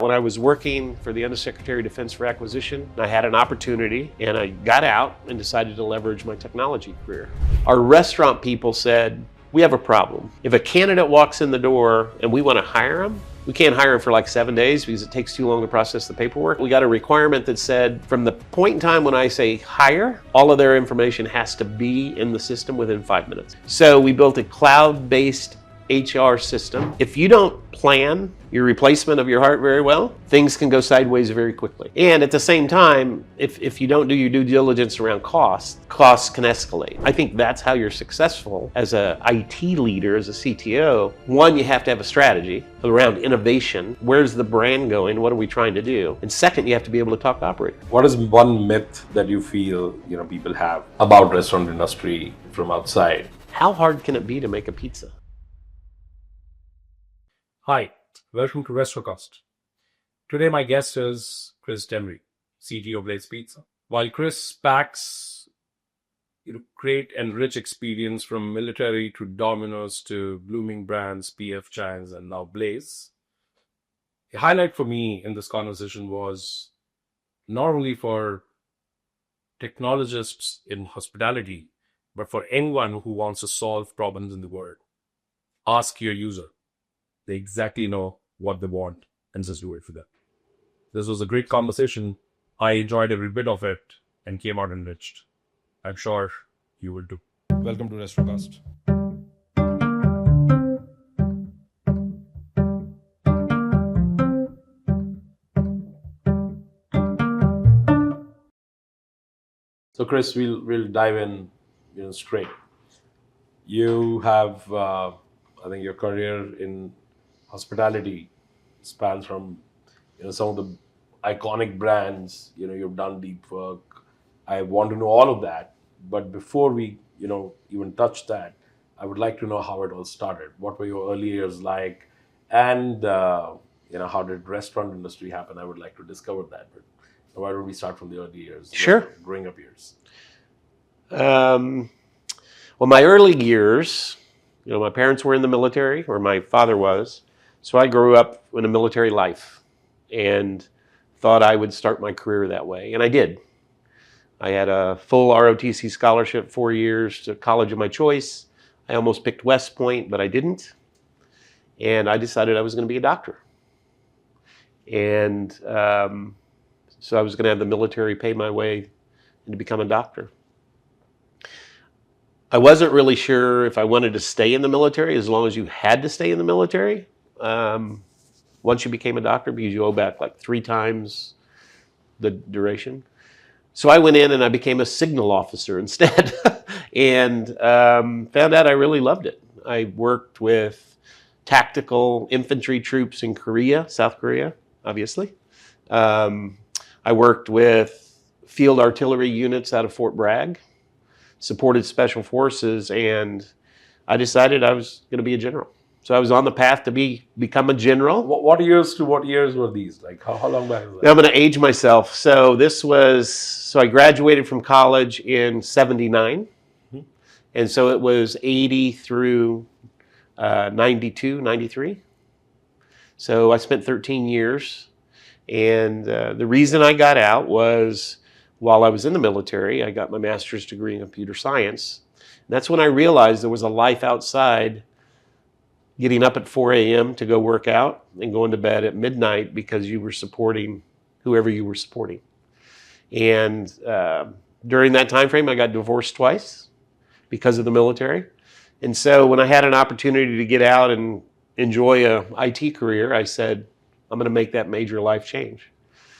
When I was working for the Undersecretary of Defense for Acquisition, I had an opportunity and I got out and decided to leverage my technology career. Our restaurant people said, we have a problem. If a candidate walks in the door and we want to hire them, we can't hire them for like 7 days because it takes too long to process the paperwork. We got a requirement that said from the point in time when I say hire, all of their information has to be in the system within 5 minutes. So we built a cloud-based HR system. If you don't plan your replacement of your heart very well, things can go sideways very quickly. And at the same time, if you don't do your due diligence around costs can escalate. I think that's how you're successful as a IT leader, as a CTO. One, you have to have a strategy around innovation. Where's the brand going? What are we trying to do? And second, you have to be able to talk to operators. What is one myth that you feel people have about restaurant industry from outside? How hard can it be to make a pizza? Hi, welcome to Restrocast. Today my guest is Chris Demery, CTO of Blaze Pizza. While Chris packs great and rich experience from military to Dominos to Bloomin Brands, PF Chang's, and now Blaze, a highlight for me in this conversation was not only for technologists in hospitality, but for anyone who wants to solve problems in the world. Ask your user. They exactly know what they want and just do it for them. This was a great conversation. I enjoyed every bit of it and came out enriched. I'm sure you will too. Welcome to Restrocast. So Chris, we'll dive in straight. You have, I think your career in hospitality spans from some of the iconic brands. You've done deep work. I want to know all of that, but before we even touch that, I would like to know how it all started. What were your early years like, and how did restaurant industry happen? I would like to discover that, but why don't we start from the early years? Sure. Growing up years. Well, my early years, my parents were in the military, or my father was. So I grew up in a military life and thought I would start my career that way. And I did. I had a full ROTC scholarship, 4 years to college of my choice. I almost picked West Point, but I didn't. And I decided I was going to be a doctor. And so I was going to have the military pay my way to become a doctor. I wasn't really sure if I wanted to stay in the military as long as you had to stay in the military. Once you became a doctor, because you owe back like 3 times the duration. So I went in and I became a signal officer instead and found out I really loved it. I worked with tactical infantry troops in Korea, South Korea, obviously. I worked with field artillery units out of Fort Bragg, supported special forces, and I decided I was going to be a general. So I was on the path to become a general. What years were these? Like how long back is that? Now I'm going to age myself. So I graduated from college in 79. Mm-hmm. And so it was 80 through 92, 93. So I spent 13 years. And the reason I got out was while I was in the military, I got my master's degree in computer science. And that's when I realized there was a life outside getting up at 4 a.m. to go work out and going to bed at midnight because you were supporting whoever you were supporting. And during that time frame, I got divorced twice because of the military. And so when I had an opportunity to get out and enjoy a IT career, I said, I'm going to make that major life change.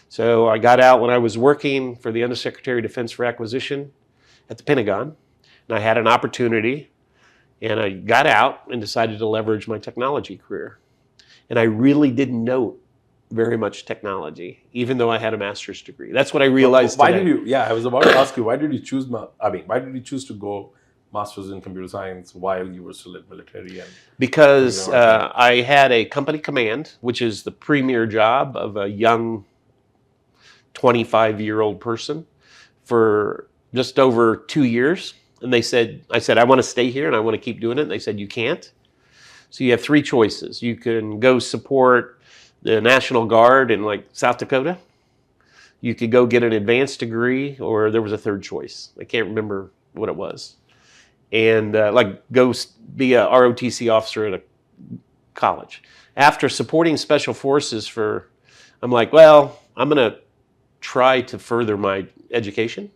So I got out when I was working for the Undersecretary of Defense for Acquisition at the Pentagon. And I had an opportunity. And I got out and decided to leverage my technology career. And I really didn't know very much technology, even though I had a master's degree. That's what I realized Why today. did you, I was about to ask you, why did you choose to go master's in computer science while you were still at military? Because I had a company command, which is the premier job of a young 25-year-old person for just over 2 years. And I said, I want to stay here and I want to keep doing it. And they said, you can't. So you have 3 choices. You can go support the National Guard in like South Dakota. You could go get an advanced degree, or there was a third choice. I can't remember what it was. And like go be a ROTC officer at a college. After supporting special forces I'm like, well, I'm going to try to further my education.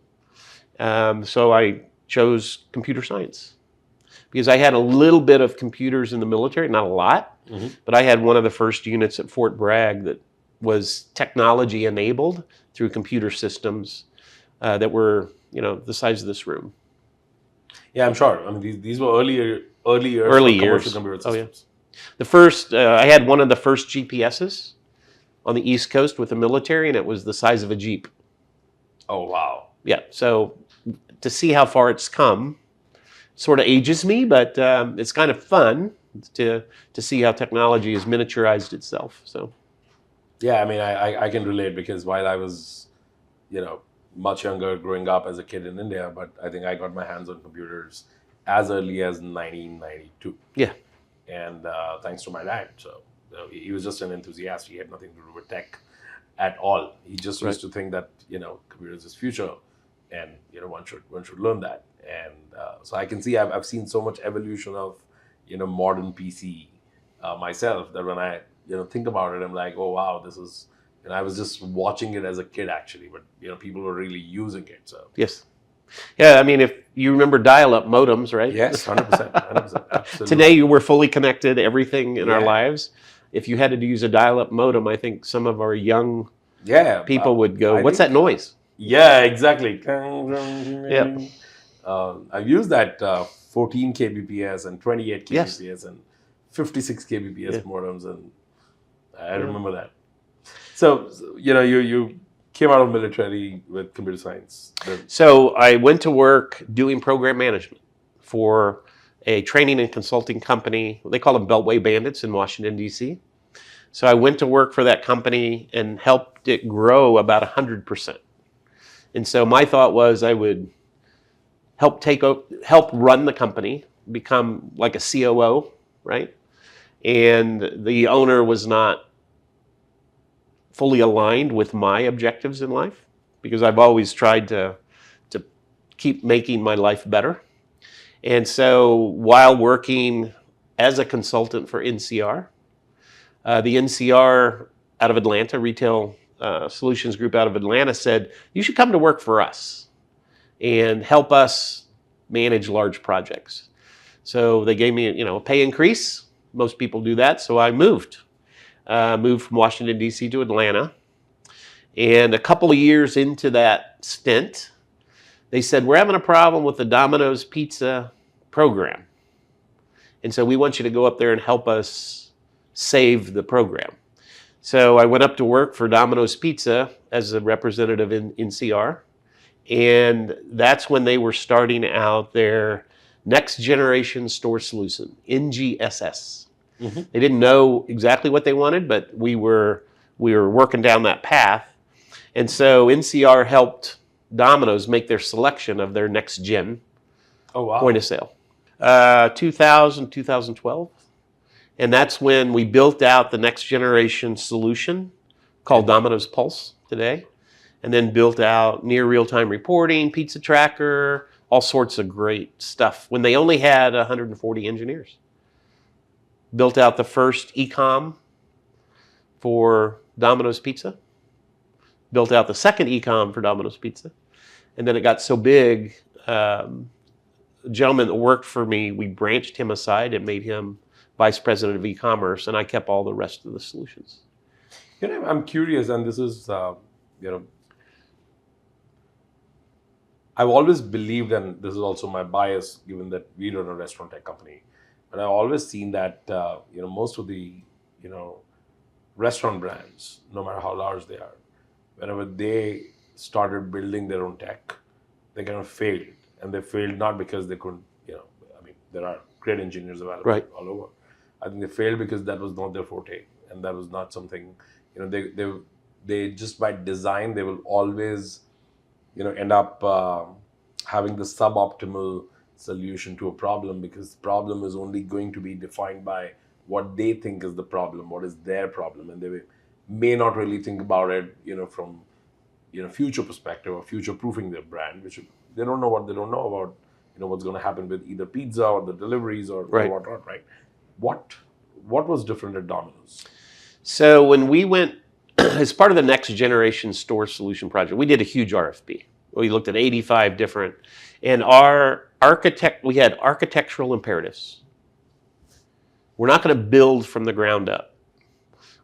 So I chose computer science because I had a little bit of computers in the military, not a lot, but I had one of the first units at Fort Bragg that was technology enabled through computer systems that were, the size of this room. Yeah, I'm sure. I mean, these were early years for commercial computer systems. Oh, yeah. The first, I had one of the first GPSs on the East Coast with the military, and it was the size of a Jeep. Oh, wow. Yeah, so to see how far it's come sort of ages me, but it's kind of fun to see how technology has miniaturized itself. So, yeah, I mean, I can relate because while I was, much younger growing up as a kid in India, but I think I got my hands on computers as early as 1992. Yeah. And thanks to my dad. So he was just an enthusiast. He had nothing to do with tech at all. He just used to think that, computers is future and, one should learn that. And so I can see I've seen so much evolution of, modern PC myself that when I, think about it, I'm like, oh, wow, this is, and I was just watching it as a kid actually, but, people were really using it. So yes. Yeah, I mean, if you remember dial-up modems, right? yes, 100%, 100%, absolutely. Today, you were fully connected, everything in our lives. If you had to use a dial-up modem, I think some of our young people would go, what's that noise? Yeah, exactly. Yeah. I've used that 14 kbps and 28 kbps and 56 kbps modems, and I remember that. So, you came out of military with computer science. So I went to work doing program management for a training and consulting company. They call them Beltway Bandits in Washington, D.C. So I went to work for that company and helped it grow about 100%. And so my thought was I would help run the company, become like a COO, right? And the owner was not fully aligned with my objectives in life because I've always tried to keep making my life better. And so while working as a consultant for NCR, the NCR out of Atlanta, Retail Solutions Group out of Atlanta said, you should come to work for us and help us manage large projects. So they gave me a pay increase. Most people do that. So I moved from Washington, D.C. to Atlanta. And a couple of years into that stint, they said, we're having a problem with the Domino's pizza program. And so we want you to go up there and help us save the program. So I went up to work for Domino's Pizza as a representative in NCR. And that's when they were starting out their next generation store solution, NGSS. Mm-hmm. They didn't know exactly what they wanted, but we were working down that path. And so NCR helped Domino's make their selection of their next gen point of sale. 2012. And that's when we built out the next generation solution called Domino's Pulse today. And then built out near real-time reporting, pizza tracker, all sorts of great stuff when they only had 140 engineers. Built out the first e-com for Domino's Pizza. Built out the second e-com for Domino's Pizza. And then it got so big, a gentleman that worked for me, we branched him aside and made him vice president of e-commerce, and I kept all the rest of the solutions. I'm curious, and this is, I've always believed, and this is also my bias, given that we run a restaurant tech company, but I've always seen that, most of the, restaurant brands, no matter how large they are, whenever they started building their own tech, they kind of failed. And they failed not because they couldn't, there are great engineers available all over. I think they failed because that was not their forte. And that was not something, they just by design, they will always, end up having the suboptimal solution to a problem, because the problem is only going to be defined by what they think is the problem, what is their problem. And may not really think about it, from future perspective or future proofing their brand, which they don't know what they don't know about, what's going to happen with either pizza or the deliveries or Right. whatnot, right? What was different at Domino's? So when we went, as part of the next generation store solution project, we did a huge RFP. We looked at 85 different, and we had architectural imperatives. We're not going to build from the ground up.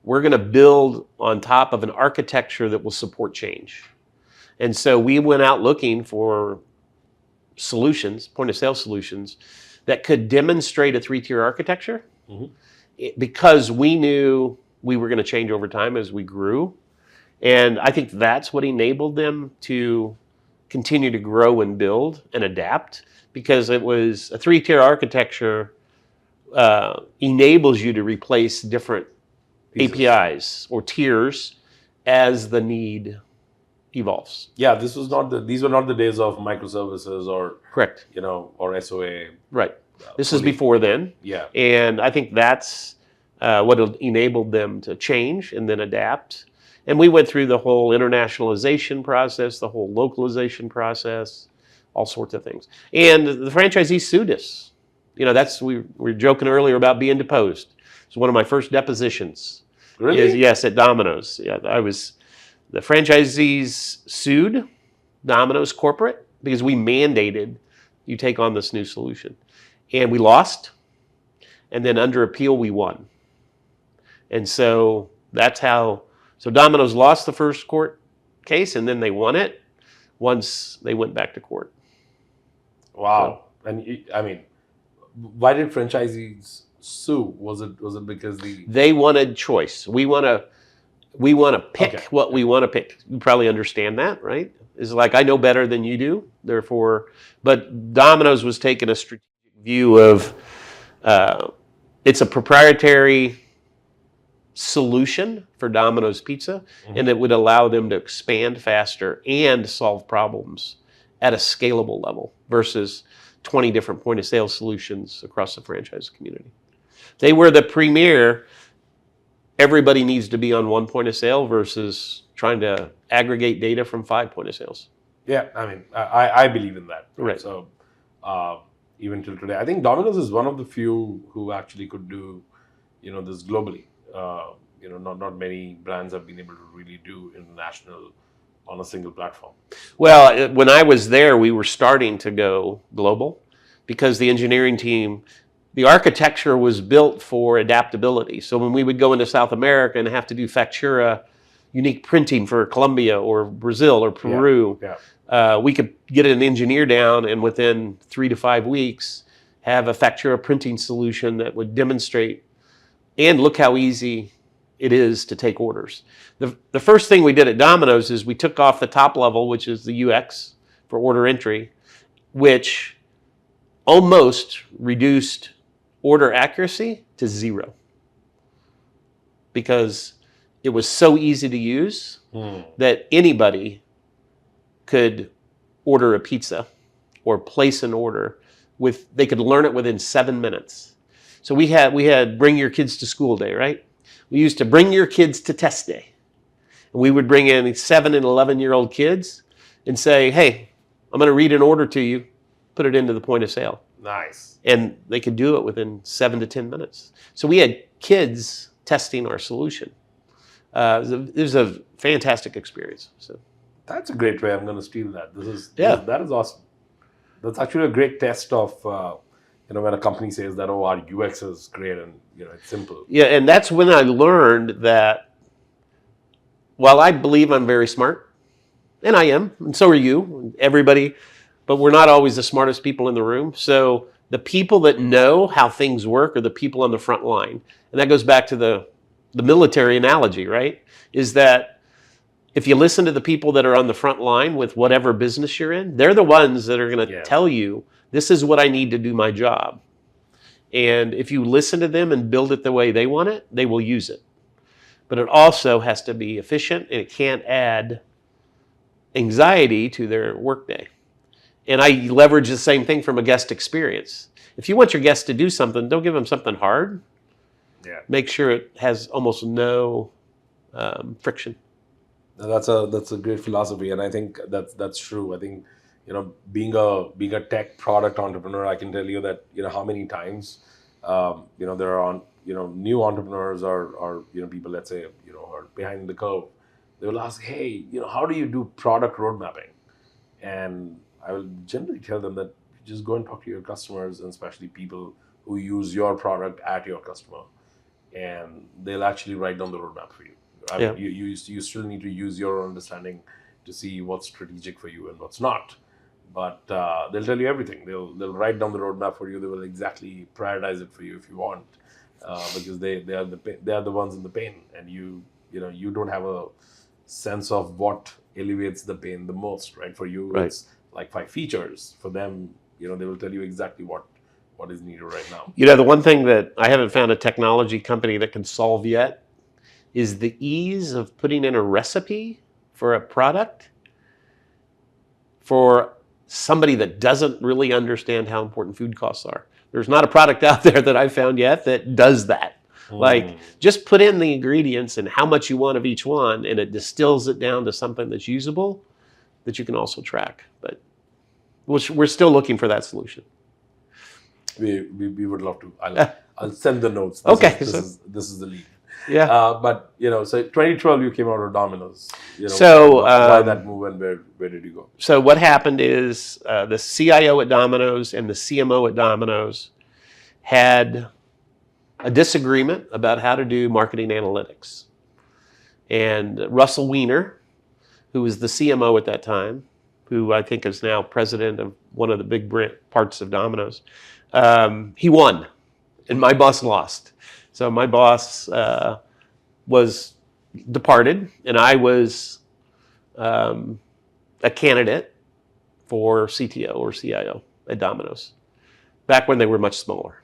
We're going to build on top of an architecture that will support change. And so we went out looking for solutions, point of sale solutions, that could demonstrate a 3-tier architecture, because we knew we were going to change over time as we grew. And I think that's what enabled them to continue to grow and build and adapt, because it was a 3-tier architecture enables you to replace different APIs or tiers as the need evolves. Yeah, these were not the days of microservices or Correct. Or SOA. Right. This is before then. Yeah. And I think that's what enabled them to change and then adapt. And we went through the whole internationalization process, the whole localization process, all sorts of things. And the franchisees sued us. We were joking earlier about being deposed. It's one of my first depositions. Really? Yes, at Domino's. Yeah, the franchisees sued Domino's corporate because we mandated you take on this new solution. And we lost. And then under appeal, we won. And so that's how. So Domino's lost the first court case, and then they won it once they went back to court. Wow. And why did franchisees sue? Was it because they wanted choice? We want to pick what we want to pick. You probably understand that, right? It's like, I know better than you do, therefore. But Domino's was taking a strategic view of it's a proprietary solution for Domino's Pizza, and it would allow them to expand faster and solve problems at a scalable level versus 20 different point of sale solutions across the franchise community. They were the premier. Everybody needs to be on one point of sale versus trying to aggregate data from 5 point of sales. Yeah, I believe in that. Right. So even till today, I think Domino's is one of the few who actually could do, this globally. Not many brands have been able to really do international on a single platform. Well, when I was there, we were starting to go global because the engineering team, the architecture was built for adaptability. So when we would go into South America and have to do Factura, unique printing for Colombia or Brazil or Peru, we could get an engineer down and within 3 to 5 weeks have a Factura printing solution that would demonstrate and look how easy it is to take orders. The first thing we did at Domino's is we took off the top level, which is the UX for order entry, which almost reduced order accuracy to 0 because it was so easy to use that anybody could order a pizza or place an order they could learn it within 7 minutes. So we had bring your kids to school day, right? We used to bring your kids to test day. And we would bring in 7 and 11-year-old kids and say, hey, I'm going to read an order to you, put it into the point of sale. Nice. And they could do it within 7 to 10 minutes. So we had kids testing our solution. It was a fantastic experience. So that's a great way. I'm going to steal that. That is awesome. That's actually a great test of when a company says that, our UX is great and it's simple. Yeah, and that's when I learned that while I believe I'm very smart, and I am, and so are you, everybody, but we're not always the smartest people in the room. So the people that know how things work are the people on the front line. And that goes back to the military analogy, right? Is that if you listen to the people that are on the front line with whatever business you're in, they're the ones that are going to tell you, this is what I need to do my job. And if you listen to them and build it the way they want it, they will use it. But it also has to be efficient, and it can't add anxiety to their workday. And I leverage the same thing from a guest experience. If you want your guests to do something, don't give them something hard. Yeah. Make sure it has almost no friction. Now, that's a great philosophy, and I think that's true. I think, being a tech product entrepreneur, I can tell you that, how many times, there are new entrepreneurs or people, let's say, are behind the curve. They will ask, hey, how do you do product road mapping? And I will generally tell them that you just go and talk to your customers, and especially people who use your product at your customer, and they'll actually write down the roadmap for you. I mean, Yeah. you still need to use your understanding to see what's strategic for you and what's not. But they'll tell you everything. They'll write down the roadmap for you. They will exactly prioritize it for you if you want, because they are the ones in the pain, and you don't have a sense of what alleviates the pain the most, right? For you, Right. it's like 5 features. For them, they will tell you exactly what is needed right now. The one thing that I haven't found a technology company that can solve yet is the ease of putting in a recipe for a product for somebody that doesn't really understand how important food costs are. There's not a product out there that I've found yet that does that. Like, just put in the ingredients and how much you want of each one, and it distills it down to something that's usable that you can also track. But we're still looking for that solution. We would love to. I'll send the notes. Okay, This is the lead. Yeah. But so 2012 you came out of Domino's. So, why that move, and where did you go? So what happened is the CIO at Domino's and the CMO at Domino's had a disagreement about how to do marketing analytics. And Russell Weiner, who was the CMO at that time, who I think is now president of one of the big parts of Domino's, he won, and my boss lost. So my boss was departed, and I was a candidate for CTO or CIO at Domino's, back when they were much smaller.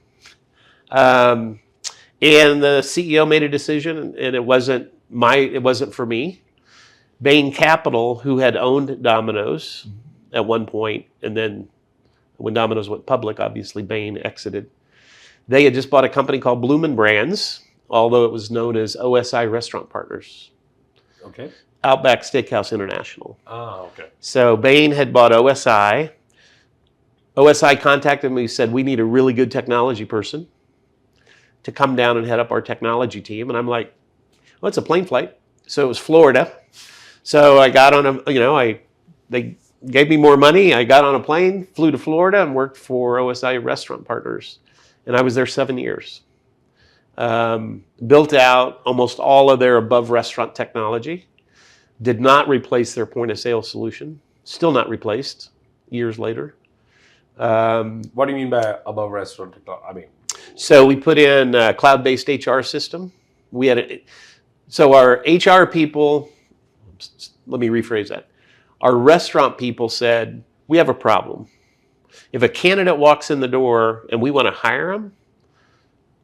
And the CEO made a decision, and it wasn't for me. Bain Capital, who had owned Domino's at one point, and then when Domino's went public, obviously Bain exited. They had just bought a company called Bloomin Brands, although it was known as OSI Restaurant Partners. Okay. Outback Steakhouse International. Okay. So Bain had bought OSI. OSI contacted me and said, we need a really good technology person to come down and head up our technology team. And I'm like, well, it's a plane flight. So it was Florida. So I got on they gave me more money. I got on a plane, flew to Florida, and worked for OSI Restaurant Partners. And I was there 7 years. Built out almost all of their above restaurant technology. Did not replace their point of sale solution. Still not replaced years later. What do you mean by above restaurant technology? So we put in a cloud-based HR system. So our HR people, let me rephrase that. Our restaurant people said, we have a problem. If a candidate walks in the door and we want to hire them,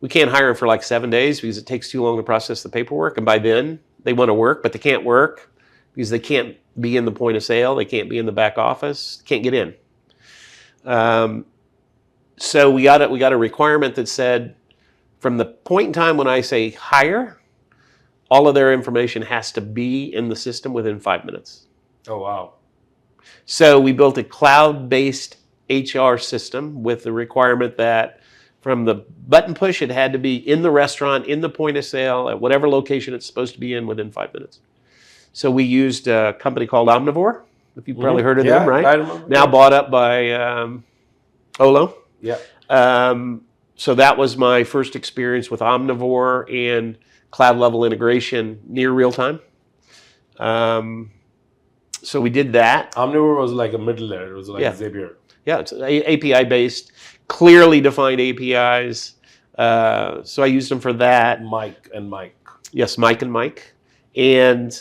we can't hire them for like 7 days because it takes too long to process the paperwork. And by then, they want to work, but they can't work because they can't be in the point of sale. They can't be in the back office. Can't get in. So we got a requirement that said, from the point in time when I say hire, all of their information has to be in the system within 5 minutes. Oh, wow. So we built a cloud-based HR system with the requirement that from the button push, it had to be in the restaurant, in the point of sale, at whatever location it's supposed to be in within 5 minutes. So we used a company called Omnivore. If you've probably heard of them, right? I remember. Now bought up by Olo. Yeah. So that was my first experience with Omnivore and cloud level integration near real time. So we did that. Omnivore was like a middle layer. It was like Zapier. Yeah, it's API based, clearly defined APIs. So I used them for that. Mike and Mike. Yes, Mike and Mike. And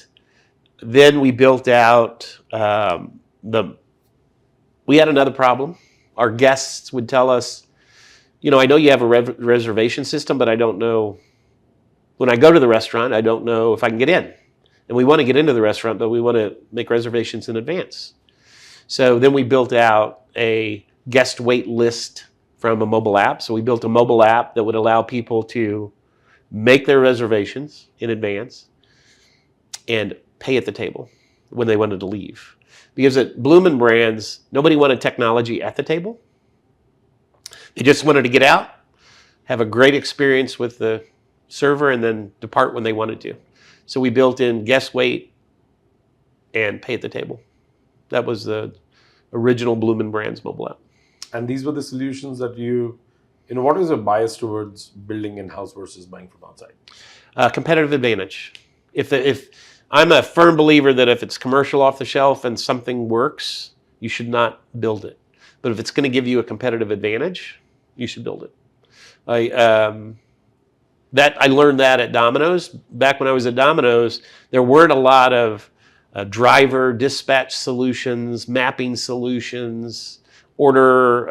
then we built out we had another problem. Our guests would tell us, I know you have a reservation system, but I don't know, when I go to the restaurant, I don't know if I can get in. And we want to get into the restaurant, but we want to make reservations in advance. So then we built out a guest wait list from a mobile app. So we built a mobile app that would allow people to make their reservations in advance. and pay at the table when they wanted to leave. Because at Bloomin Brands, nobody wanted technology at the table. They just wanted to get out, have a great experience with the server, and then depart when they wanted to. So we built in guest wait and pay at the table. That was the original Bloomin Brands mobile app. And these were the solutions that what is your bias towards building in-house versus buying from outside? Competitive advantage. If I'm a firm believer that if it's commercial off the shelf and something works, you should not build it. But if it's going to give you a competitive advantage, you should build it. I learned that at Domino's. Back when I was at Domino's, there weren't a lot of driver dispatch solutions, mapping solutions, order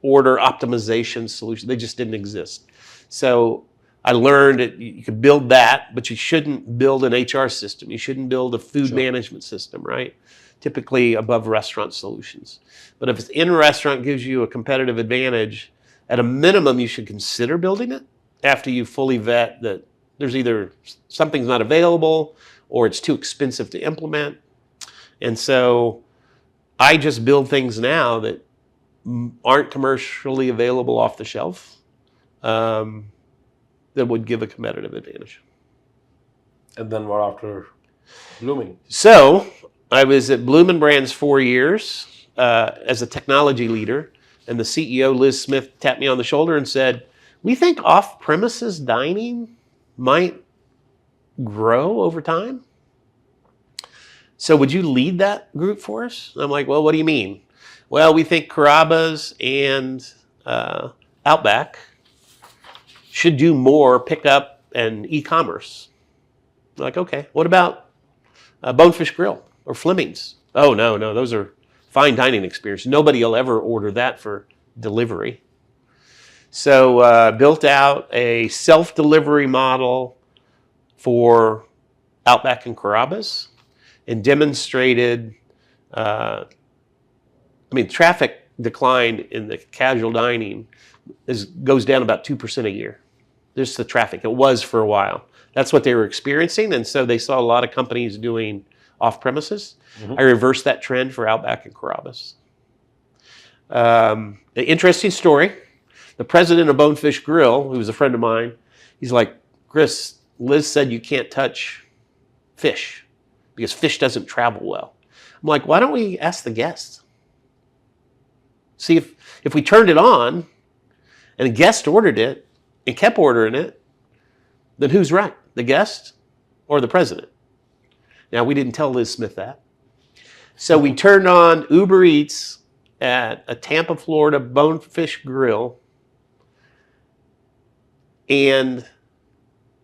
optimization solutions. They just didn't exist. So I learned that you could build that, but you shouldn't build an HR system. You shouldn't build a food management system, right? Typically above restaurant solutions. But if it's in a restaurant, gives you a competitive advantage, at a minimum, you should consider building it after you fully vet that there's either something's not available or it's too expensive to implement. And so I just build things now that aren't commercially available off the shelf that would give a competitive advantage. And then what after Bloomin? So I was at Bloomin Brands 4 years as a technology leader, and the CEO, Liz Smith, tapped me on the shoulder and said, "We think off-premises dining might grow over time. So would you lead that group for us?" I'm like, "Well, what do you mean?" "Well, we think Carrabba's and Outback should do more pickup and e-commerce." I'm like, "Okay, what about Bonefish Grill or Fleming's?" "Oh, no, those are fine dining experience. Nobody will ever order that for delivery." So built out a self-delivery model for Outback and Carrabba's and demonstrated, traffic decline in the casual dining goes down about 2% a year. There's the traffic. It was for a while. That's what they were experiencing, and so they saw a lot of companies doing off-premises. I reversed that trend for Outback and Carrabba's. The interesting story, the president of Bonefish Grill, who was a friend of mine, he's like, "Chris, Liz said you can't touch fish because fish doesn't travel well." I'm like, "Why don't we ask the guests? See if we turned it on and a guest ordered it and kept ordering it, then who's right, the guest or the president?" Now, we didn't tell Liz Smith that. So we turned on Uber Eats at a Tampa, Florida Bonefish Grill, and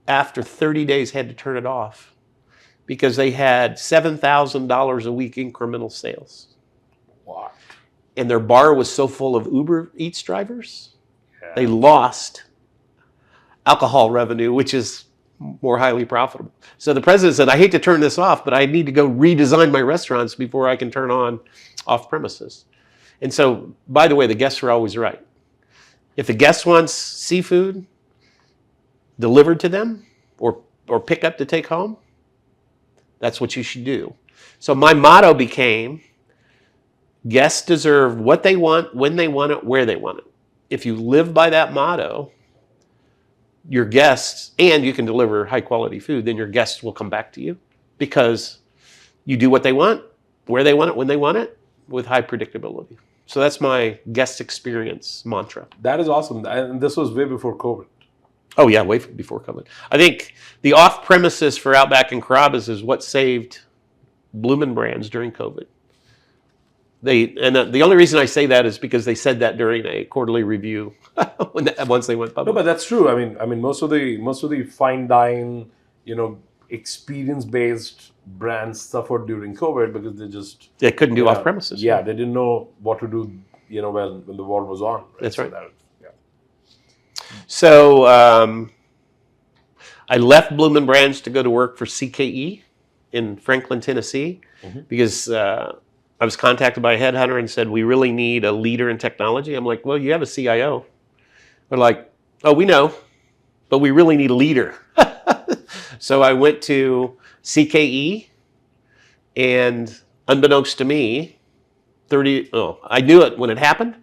after 30 days had to turn it off because they had $7,000 a week incremental sales. What? And their bar was so full of Uber Eats drivers, they lost alcohol revenue, which is more highly profitable. So the president said, "I hate to turn this off, but I need to go redesign my restaurants before I can turn on off premises." And so, by the way, the guests are always right. If the guest wants seafood delivered to them or pick up to take home, that's what you should do. So my motto became, guests deserve what they want, when they want it, where they want it. If you live by that motto, your guests, and you can deliver high quality food, then your guests will come back to you because you do what they want, where they want it, when they want it, with high predictability. So that's my guest experience mantra. That is awesome. And this was way before COVID. Oh yeah, way before COVID. I think the off-premises for Outback and Carrabba's is what saved Bloomin Brands during COVID. The only reason I say that is because they said that during a quarterly review once they went public. No, but that's true. I mean, most of the fine dine, experience-based brands suffered during COVID because they couldn't do off-premises. Yeah, they didn't know what to do, when the war was on. Right? That's right. So I left Bloomin Brands to go to work for CKE in Franklin, Tennessee, because I was contacted by a headhunter and said, "We really need a leader in technology." I'm like, "Well, you have a CIO." They're like, "Oh, we know, but we really need a leader." So I went to CKE, and unbeknownst to me, I knew it when it happened.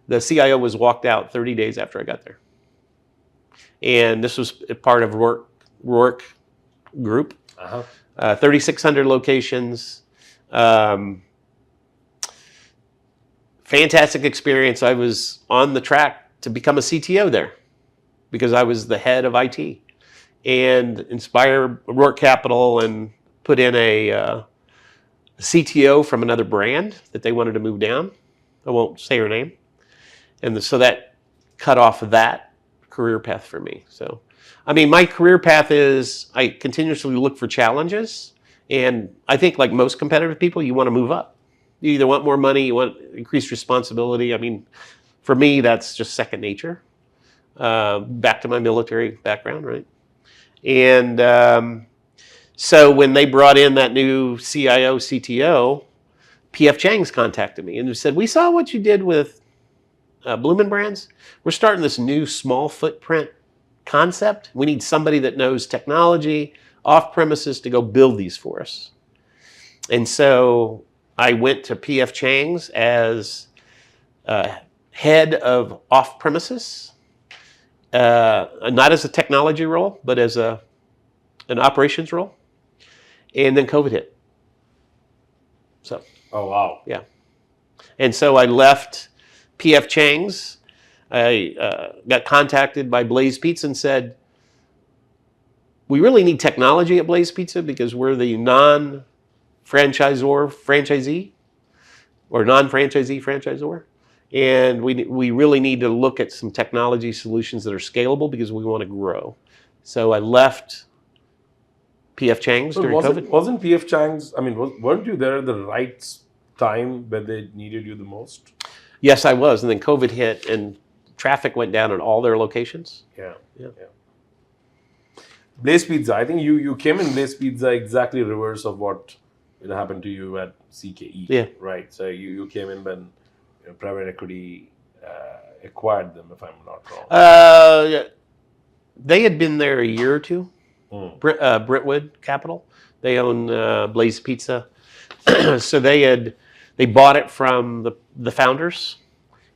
The CIO was walked out 30 days after I got there. And this was a part of Rourke Group, 3,600 locations. Fantastic experience. I was on the track to become a CTO there because I was the head of IT, and inspire Rourke Capital and put in a CTO from another brand that they wanted to move down. I won't say her name. And so that cut off that career path for me. So, I mean, my career path is I continuously look for challenges. And I think like most competitive people, you want to move up. You either want more money, you want increased responsibility. I mean, for me, that's just second nature. Back to my military background, right? And so when they brought in that new CIO, CTO, PF Chang's contacted me and they said, we saw what you did with Bloomin Brands. We're starting this new small footprint concept. We need somebody that knows technology, off premises to go build these for us. And so I went to PF Chang's as head of off premises, not as a technology role, but as an operations role. And then COVID hit. So. Oh, wow. Yeah. And so I left PF Chang's. I got contacted by Blaze Pizza and said, we really need technology at Blaze Pizza because we're the non-franchisor franchisee or non-franchisee franchisor. And we really need to look at some technology solutions that are scalable because we want to grow. So I left PF Chang's during COVID. Wasn't PF Chang's, I mean, weren't you there at the right time when they needed you the most? Yes, I was. And then COVID hit and traffic went down at all their locations. Yeah. Blaze Pizza, I think you came in Blaze Pizza exactly reverse of what happened to you at CKE. Yeah. Right. So you came in when private equity acquired them, if I'm not wrong. They had been there a year or two. Brentwood Capital. They own Blaze Pizza. So they bought it from the founders,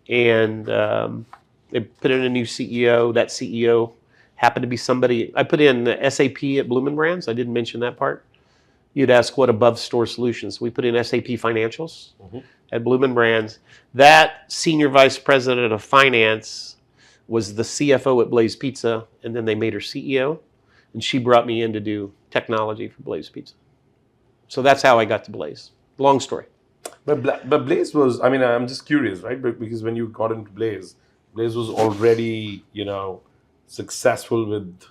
and they put in a new CEO. That CEO happened to be somebody. I put in SAP at Bloomin Brands. I didn't mention that part. You'd ask what above store solutions. We put in SAP Financials at Bloomin Brands. That senior vice president of finance was the CFO at Blaze Pizza, and then they made her CEO, and she brought me in to do technology for Blaze Pizza. So that's how I got to Blaze. Long story. But Blaze was, I mean, I'm just curious, right? Because when you got into Blaze was already, successful with,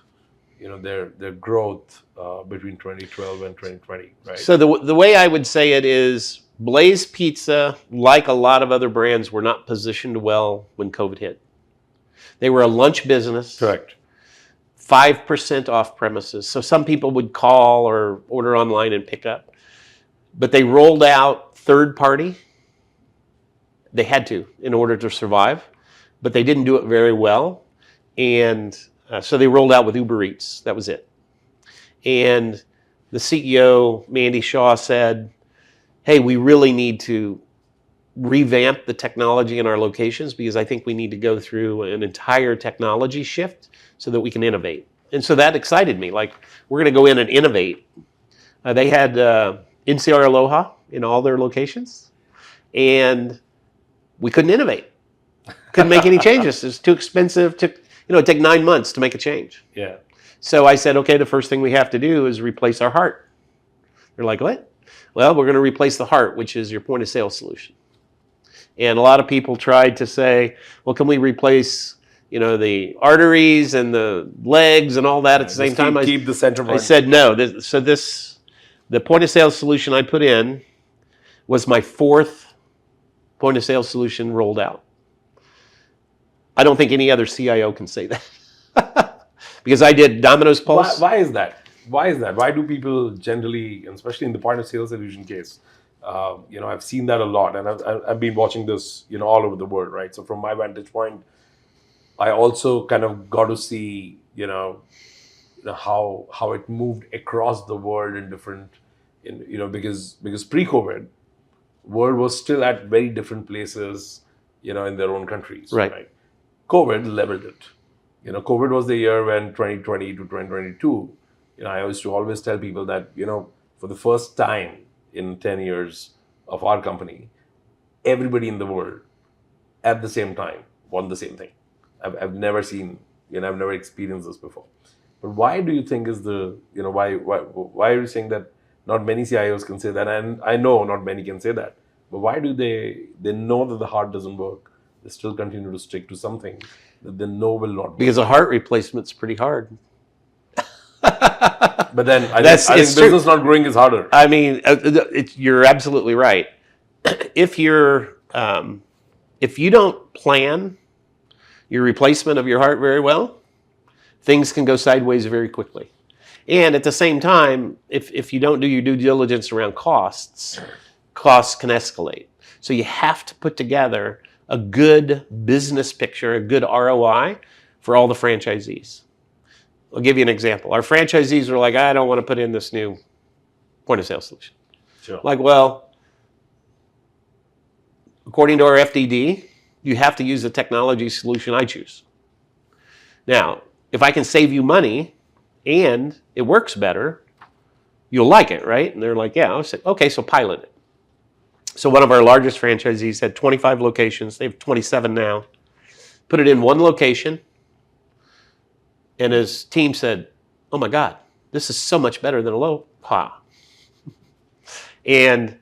their growth between 2012 and 2020, right? So the way I would say it is Blaze Pizza, like a lot of other brands, were not positioned well when COVID hit. They were a lunch business. Correct. 5% off premises. So some people would call or order online and pick up. But they rolled out third party. They had to in order to survive. But they didn't do it very well. And so they rolled out with Uber Eats. That was it. And the CEO, Mandy Shaw, said, hey, we really need to revamp the technology in our locations because I think we need to go through an entire technology shift so that we can innovate. And so that excited me. Like, we're going to go in and innovate. They had NCR Aloha in all their locations, and we couldn't innovate. Couldn't make any changes. It's too expensive. It took 9 months to make a change. Yeah. So I said, okay, the first thing we have to do is replace our heart. They're like, what? Well, we're going to replace the heart, which is your point of sale solution. And a lot of people tried to say, well, can we replace, the arteries and the legs and all that at the same time? Keep the center point. I said no. The point of sale solution I put in was my fourth point of sale solution rolled out. I don't think any other CIO can say that because I did Domino's Pulse. Why is that? Why do people generally, especially in the point of sale solution case, I've seen that a lot, and I've been watching this, all over the world, right? So from my vantage point, I also kind of got to see, how it moved across the world in different, because pre-COVID, world was still at very different places, in their own countries, Right. right? COVID leveled it. COVID was the year when 2020 to 2022, I used to always tell people that, for the first time in 10 years of our company, everybody in the world at the same time want the same thing. I've never seen, I've never experienced this before. But why do you think is the, why are you saying that not many CIOs can say that? And I know not many can say that. But why do they know that the heart doesn't work? They still continue to stick to something that they know will not work. Because a heart replacement's pretty hard. But then I That's- think it's true. business not growing is harder. I mean, you're absolutely right. If you don't plan your replacement of your heart very well, things can go sideways very quickly. And at the same time, if you don't do your due diligence around costs can escalate. So you have to put together a good business picture, a good ROI for all the franchisees. I'll give you an example. Our franchisees were like, I don't want to put in this new point of sale solution. Sure. Like, well, according to our FDD, you have to use the technology solution I choose. Now, if I can save you money and it works better, you'll like it, right? And they're like, yeah. I said, okay, so pilot it. So one of our largest franchisees had 25 locations. They have 27 now. Put it in one location. And his team said, oh my God, this is so much better than Aloha. And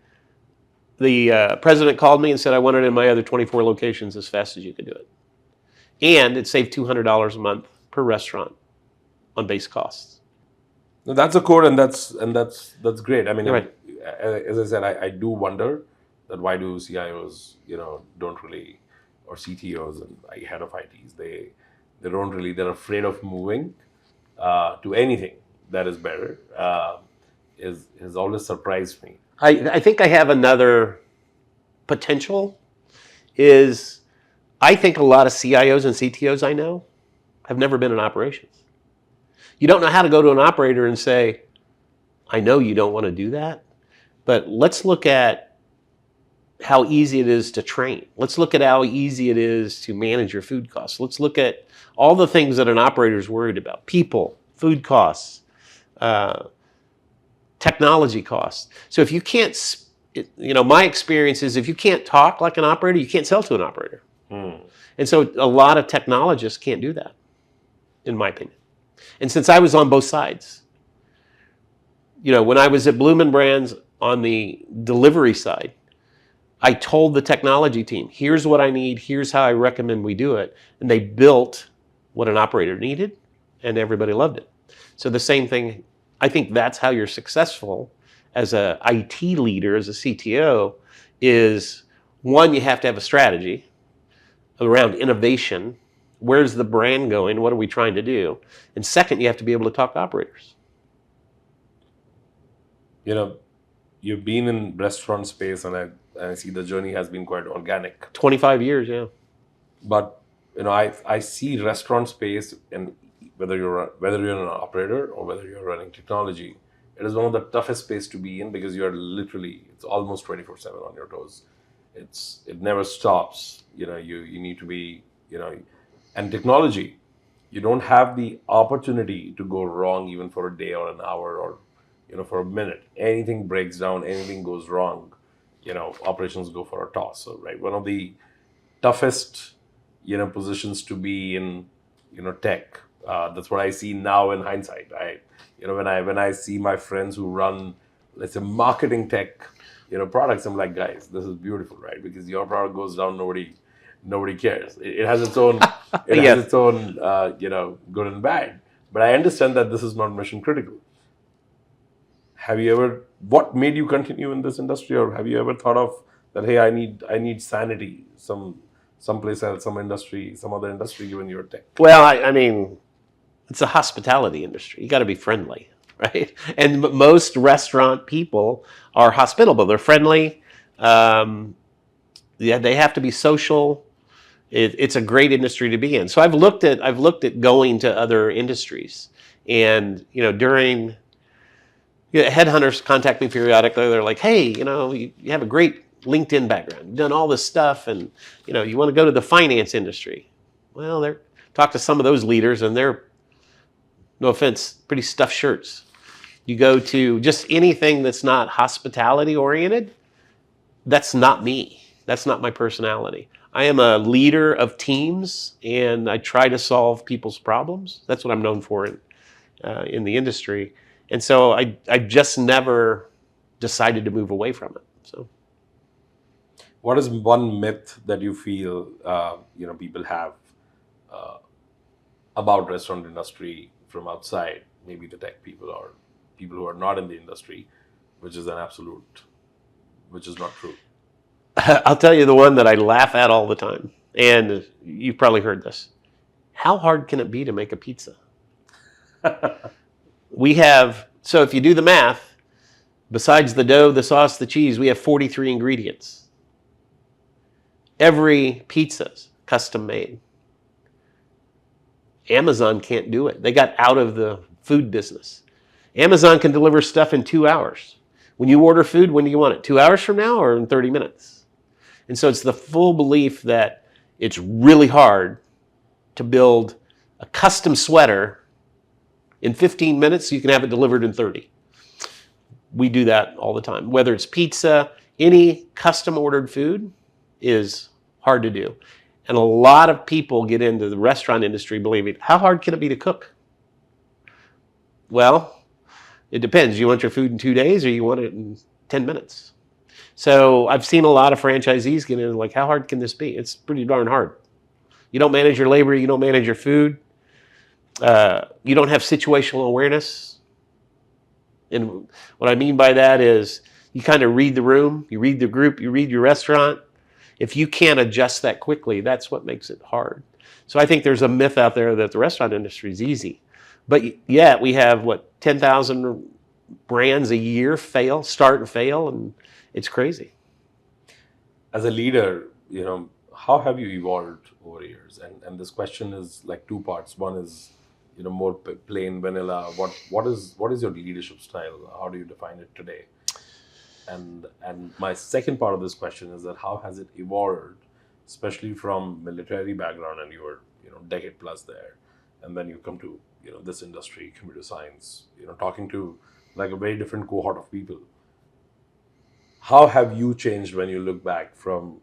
the president called me and said, I want it in my other 24 locations as fast as you could do it. And it saved $200 a month per restaurant on base costs. No, that's a core, and that's great. I mean, Right. As I said, I do wonder that why do CIOs, don't really, or CTOs and head of ITs, they don't really, they're afraid of moving to anything that is better. Has always surprised me. I think I have another potential is I think a lot of CIOs and CTOs I know have never been in operations. You don't know how to go to an operator and say, I know you don't want to do that, but let's look at how easy it is to train. Let's look at how easy it is to manage your food costs. Let's look at all the things that an operator is worried about. People, food costs, technology costs. So if you can't, my experience is if you can't talk like an operator, you can't sell to an operator. And so a lot of technologists can't do that, in my opinion. And since I was on both sides, when I was at Bloomin Brands on the delivery side, I told the technology team, here's what I need, here's how I recommend we do it. And they built what an operator needed, and everybody loved it. So the same thing, I think that's how you're successful as a IT leader, as a CTO, is one, you have to have a strategy around innovation. Where's the brand going? What are we trying to do? And second, you have to be able to talk to operators. You've been in restaurant space, and I see the journey has been quite organic. 25 years, yeah. But I see restaurant space, and whether you're an operator or whether you're running technology, it is one of the toughest space to be in because you're literally, it's almost 24/7 on your toes. It never stops. You need to be, and technology, you don't have the opportunity to go wrong even for a day or an hour or for a minute. Anything breaks down, anything goes wrong, operations go for a toss. So, right, one of the toughest, positions to be in, tech. That's what I see now in hindsight. When I see my friends who run, let's say, marketing tech, products, I'm like, guys, this is beautiful, right? Because your product goes down, nobody cares. It has its own, has its own, good and bad. But I understand that this is not mission critical. What made you continue in this industry, or have you ever thought of that? Hey, I need sanity, someplace else, some industry, some other industry, given your tech. Well, I mean, it's a hospitality industry. You got to be friendly, right? And most restaurant people are hospitable. They're friendly. They have to be social. It's a great industry to be in. So I've looked at going to other industries, And, during, headhunters contact me periodically. They're like, hey, you have a great LinkedIn background. You've done all this stuff and, you want to go to the finance industry. Well, talk to some of those leaders and they're, no offense, pretty stuffed shirts. You go to just anything that's not hospitality oriented, that's not me. That's not my personality. I am a leader of teams and I try to solve people's problems. That's what I'm known for in the industry. And so I just never decided to move away from it. So, what is one myth that you feel people have about restaurant industry from outside, maybe the tech people or people who are not in the industry, which is not true? I'll tell you the one that I laugh at all the time, and you've probably heard this. How hard can it be to make a pizza? So if you do the math, besides the dough, the sauce, the cheese, we have 43 ingredients. Every pizza's custom made. Amazon can't do it. They got out of the food business. Amazon can deliver stuff in 2 hours. When you order food, when do you want it? 2 hours from now or in 30 minutes? And so it's the full belief that it's really hard to build a custom sweater in 15 minutes. You can have it delivered in 30. We do that all the time. Whether it's pizza, any custom ordered food is hard to do. And a lot of people get into the restaurant industry believing, how hard can it be to cook? Well, it depends. You want your food in 2 days or you want it in 10 minutes? So I've seen a lot of franchisees get in like, how hard can this be? It's pretty darn hard. You don't manage your labor. You don't manage your food. You don't have situational awareness. And what I mean by that is you kind of read the room, you read the group, you read your restaurant. If you can't adjust that quickly, that's what makes it hard. So I think there's a myth out there that the restaurant industry is easy. But yet we have, 10,000 brands a year start and fail, and it's crazy. As a leader, how have you evolved over years? And this question is like two parts. One is, more plain vanilla. What is your leadership style? How do you define it today? And my second part of this question is that how has it evolved, especially from military background and you were decade plus there, and then you come to this industry, computer science, talking to like a very different cohort of people. How have you changed when you look back from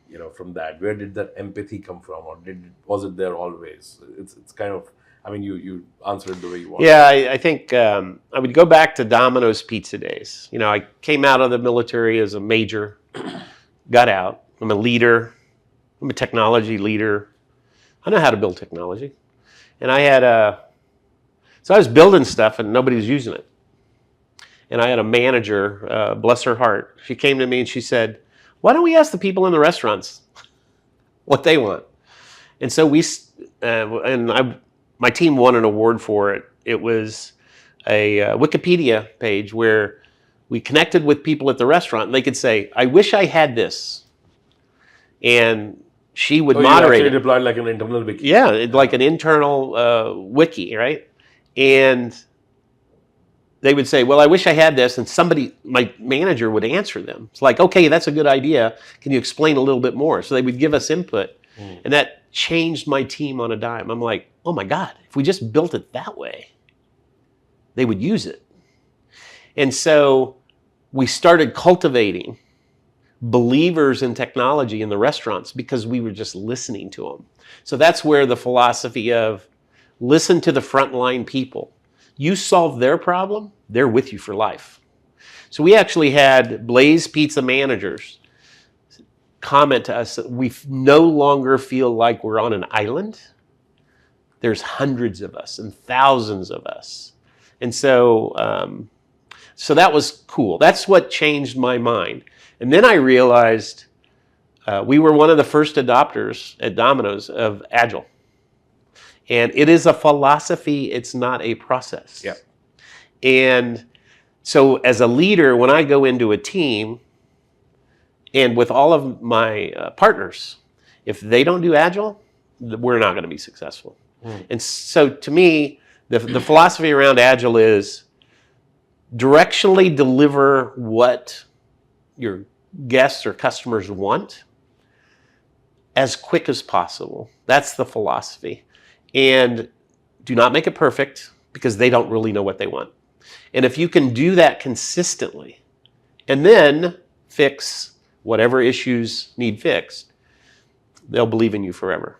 that? Where did that empathy come from, or was it there always? It's kind of, you answered it the way you want. Yeah, I think I would go back to Domino's pizza days. I came out of the military as a major, got out. I'm a leader. I'm a technology leader. I know how to build technology. And so I was building stuff and nobody was using it. And I had a manager, bless her heart. She came to me and she said, why don't we ask the people in the restaurants what they want? And so my team won an award for it. It was a Wikipedia page where we connected with people at the restaurant and they could say, I wish I had this. And she would moderate you it. actually deployed like an internal wiki. Yeah, like an internal wiki, right? And they would say, well, I wish I had this. And my manager would answer them. It's like, okay, that's a good idea. Can you explain a little bit more? So they would give us input. And that changed my team on a dime. I'm like, oh my God, if we just built it that way, they would use it. And so we started cultivating believers in technology in the restaurants because we were just listening to them. So that's where the philosophy of listen to the frontline people. You solve their problem, they're with you for life. So we actually had Blaze Pizza managers comment to us that we no longer feel like we're on an island. There's hundreds of us and thousands of us. And so that was cool. That's what changed my mind. And then I realized we were one of the first adopters at Domino's of Agile. And it is a philosophy, it's not a process. Yeah. And so as a leader, when I go into a team, and with all of my partners, if they don't do Agile, we're not going to be successful. And so to me, The philosophy around Agile is directionally deliver what your guests or customers want as quick as possible. That's the philosophy. And do not make it perfect, because they don't really know what they want. And if you can do that consistently and then fix whatever issues need fixed, they'll believe in you forever.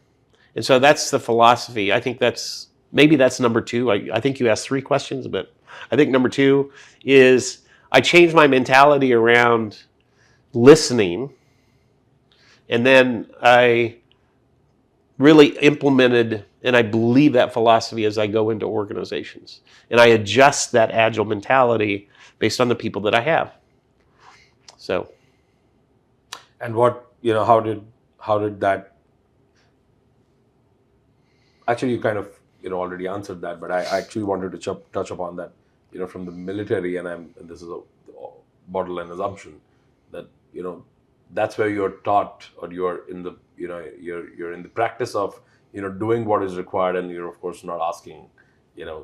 And so that's the philosophy. I think maybe that's number two. I think you asked 3 questions, but I think number 2 is I changed my mentality around listening, and then I really implemented, and I believe that philosophy as I go into organizations. And I adjust that Agile mentality based on the people that I have. So. And what, how did that, actually you kind of, already answered that, but I actually wanted to touch upon that, from the military, and this is a borderline assumption that, that's where you're taught, or you're in the, you're in the practice of, doing what is required, and you're of course not asking,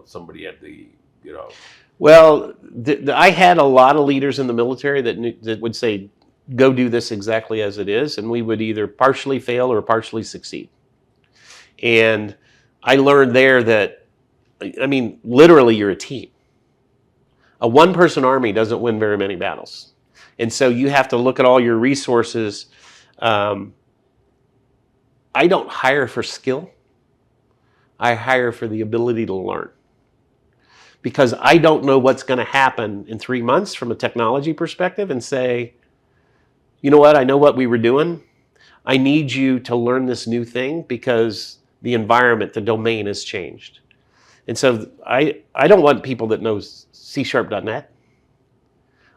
somebody at the, Well, I had a lot of leaders in the military that would say, go do this exactly as it is, and we would either partially fail or partially succeed. And I learned there that, literally you're a team. A one-person army doesn't win very many battles. And so you have to look at all your resources. I don't hire for skill. I hire for the ability to learn. Because I don't know what's going to happen in 3 months from a technology perspective, and say, you know what, I know what we were doing. I need you to learn this new thing because the environment, the domain has changed. And so I don't want people that know C#.net.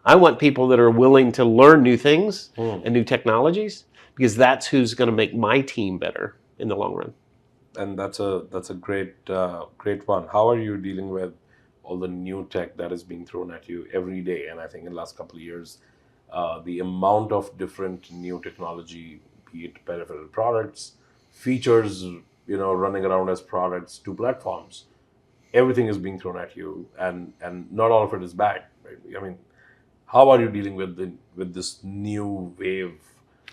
I want people that are willing to learn new things and new technologies, because that's who's going to make my team better in the long run. And that's a great one. How are you dealing with all the new tech that is being thrown at you every day? And I think in the last couple of years, the amount of different new technology, be it peripheral products, features, running around as products, to platforms, everything is being thrown at you, and not all of it is bad, right? How are you dealing with this new wave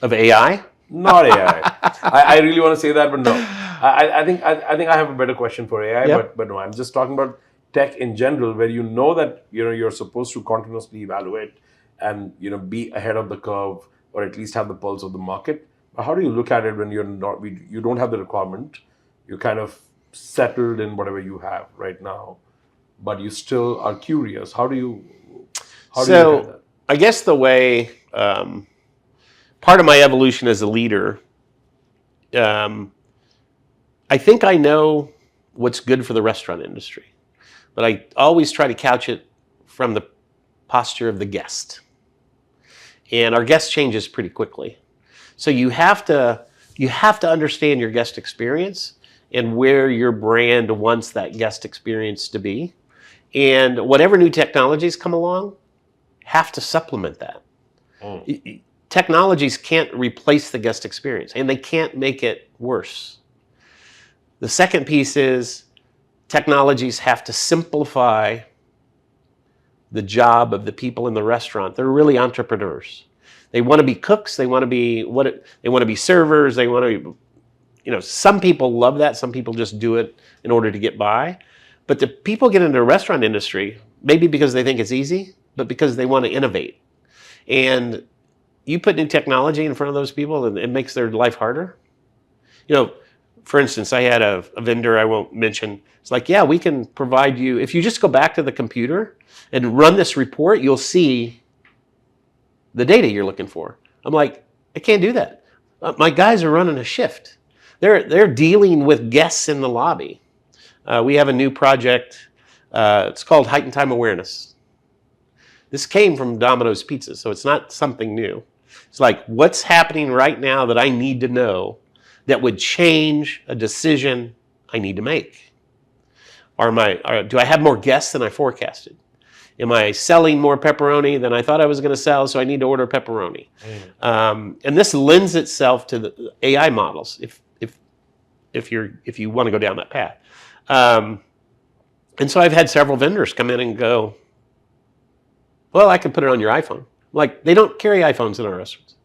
Of AI? Not AI. I really want to say that, but no. I think I have a better question for AI, Yep. but no, I'm just talking about tech in general, where that you're supposed to continuously evaluate and be ahead of the curve, or at least have the pulse of the market. But how do you look at it when you don't have the requirement? You're kind of settled in whatever you have right now, but you still are curious. How do you look at that? I guess the way, part of my evolution as a leader, I think I know what's good for the restaurant industry, but I always try to couch it from the posture of the guest. And our guest changes pretty quickly. So you have to understand your guest experience and where your brand wants that guest experience to be. And whatever new technologies come along, have to supplement that. Technologies can't replace the guest experience, and they can't make it worse. The second piece is technologies have to simplify the job of the people in the restaurant. They're really entrepreneurs. They want to be cooks. They want to be servers. They want to be, some people love that. Some people just do it in order to get by. But the people get into the restaurant industry, maybe because they think it's easy, but because they want to innovate. And you put new technology in front of those people, and it makes their life harder. For instance, I had a vendor I won't mention. It's like, yeah, we can provide you, if you just go back to the computer and run this report, you'll see the data you're looking for. I'm like, I can't do that. My guys are running a shift. They're dealing with guests in the lobby. We have a new project. It's called Heightened Time Awareness. This came from Domino's Pizza, so it's not something new. It's like, what's happening right now that I need to know that would change a decision I need to make? Do I have more guests than I forecasted? Am I selling more pepperoni than I thought I was going to sell, so I need to order pepperoni? And this lends itself to the AI models, if you want to go down that path. And so I've had several vendors come in and go, well, I can put it on your iPhone. Like, they don't carry iPhones in our restaurants.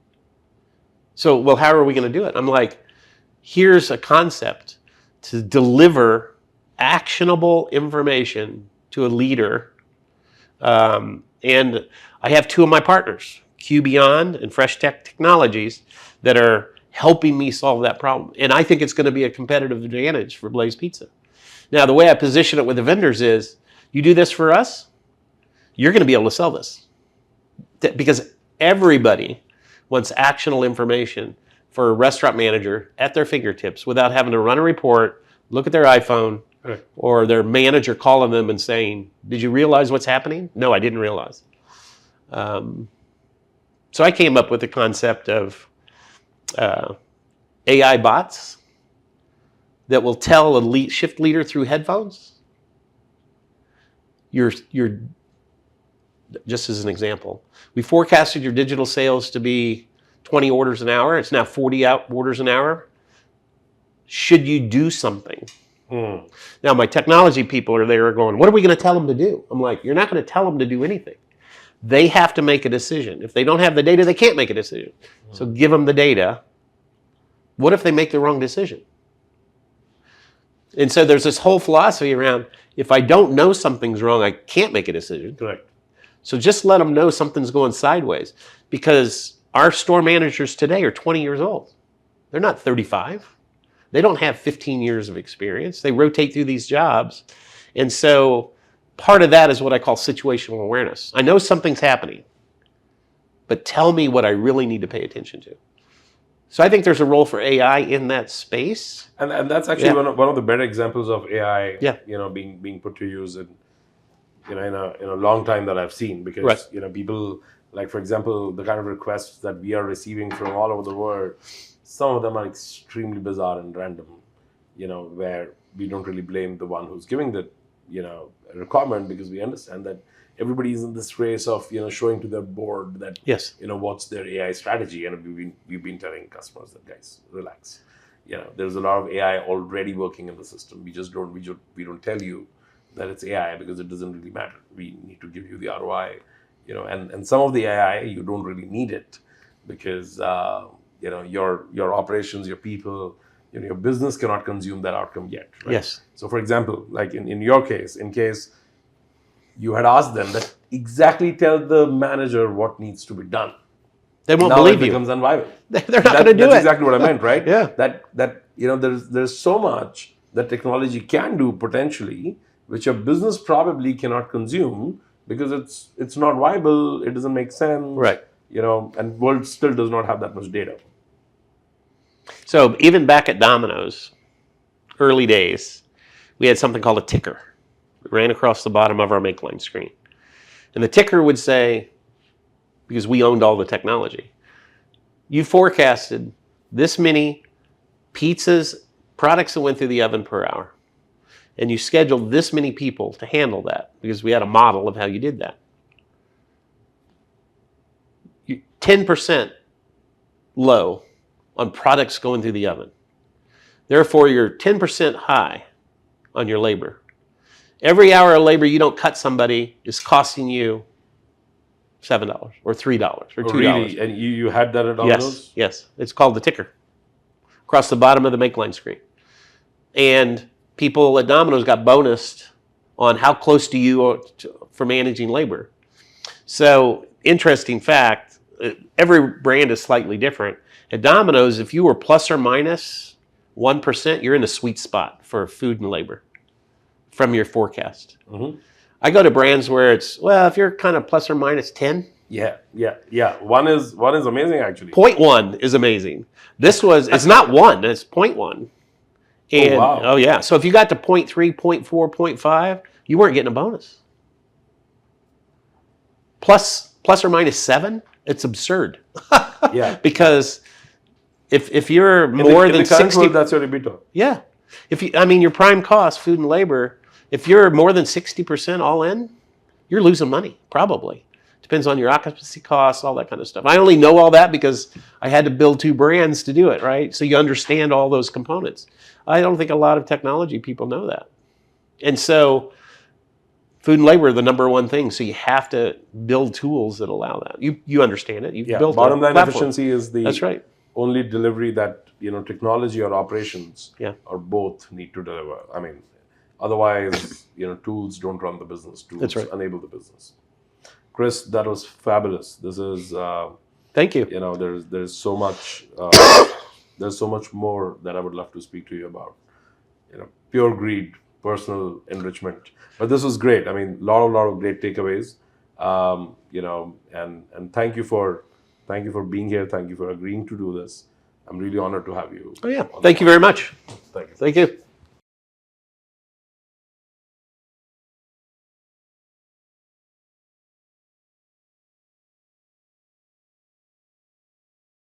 So, well, how are we going to do it? I'm like, here's a concept to deliver actionable information to a leader. And I have two of my partners, Q Beyond and Fresh Tech Technologies, that are helping me solve that problem. And I think it's going to be a competitive advantage for Blaze Pizza. Now, the way I position it with the vendors is, you do this for us, you're going to be able to sell this. Because everybody wants actionable information for a restaurant manager at their fingertips without having to run a report, look at their iPhone, Right. or their manager calling them and saying, did you realize what's happening? No, I didn't realize. So I came up with the concept of AI bots that will tell a shift leader through headphones, you're just as an example, we forecasted your digital sales to be 20 orders an hour. It's now 40 orders an hour. Should you do something? Now, my technology people are there going, what are we going to tell them to do? I'm like, you're not going to tell them to do anything. They have to make a decision. If they don't have the data, they can't make a decision. So give them the data. What if they make the wrong decision? And so there's this whole philosophy around, if I don't know something's wrong, I can't make a decision. Correct. So just let them know something's going sideways. Because our store managers today are 20 years old. They're not 35. They don't have 15 years of experience. They rotate through these jobs. And so part of that is what I call situational awareness. I know something's happening, but tell me what I really need to pay attention to. So I think there's a role for AI in that space. And that's actually one of the better examples of AI, Yeah. being put to use in a long time that I've seen, because Right. People, like, for example, the kind of requests that we are receiving from all over the world, some of them are extremely bizarre and random, where we don't really blame the one who's giving the requirement, because we understand that everybody is in this race of showing to their board that Yes. what's their AI strategy, and we've been telling customers that, guys, relax. There's a lot of AI already working in the system. We don't tell you that it's AI because it doesn't really matter. We need to give you the ROI, and some of the AI you don't really need it, because your operations, your people, your business cannot consume that outcome yet. Right? Yes. So, for example, like in your case, in case you had asked them that exactly tell the manager what needs to be done, They won't now believe it you. becomes unviable. They're not going to do That's it. exactly what I meant, right? Yeah. That there's so much that technology can do potentially, which a business probably cannot consume because it's not viable. It doesn't make sense. Right. And world still does not have that much data. So even back at Domino's, early days, we had something called a ticker. It ran across the bottom of our make line screen. And the ticker would say, because we owned all the technology, you forecasted this many pizzas, products that went through the oven per hour. And you scheduled this many people to handle that, because we had a model of how you did that. 10% low on products going through the oven. Therefore, you're 10% high on your labor. Every hour of labor you don't cut somebody is costing you $7 or $3 or $2. Oh, really? And you had that at Domino's? Yes. It's called the ticker. Across the bottom of the make line screen. And people at Domino's got bonused on how close to you are for managing labor. So, interesting fact, every brand is slightly different. At Domino's, if you were plus or minus 1%, you're in a sweet spot for food and labor from your forecast. Mm-hmm. I go to brands where it's, well, if you're kind of plus or minus 10. Yeah. One is amazing, actually. 0.1 is amazing. It's not 1, it's 0.1. And, oh, wow. Oh, yeah. So if you got to 0.3, 0.4, 0.5, you weren't getting a bonus. Plus or minus 7, it's absurd. Yeah. Because if you're more than 60, world, that's your EBITDA. yeah. Your prime cost, food and labor, if you're more than 60% all in, you're losing money, probably. Depends on your occupancy costs, all that kind of stuff. I only know all that because I had to build 2 brands to do it, right? So you understand all those components. I don't think a lot of technology people know that. And so food and labor are the number one thing. So you have to build tools that allow that. You understand it. You've built Bottom a line platform. efficiency is the That's right. only delivery that technology or operations Yeah. or both need to deliver. I mean, otherwise, tools don't run the business. Tools That's right. enable the business. Chris, that was fabulous. This is Thank you. there's so much there's so much more that I would love to speak to you about. Pure greed, personal enrichment. But this was great. I mean, lot of great takeaways. And thank you for being here. Thank you for agreeing to do this. I'm really honored to have you. Oh yeah. Thank you very much. Thank you. Thank you.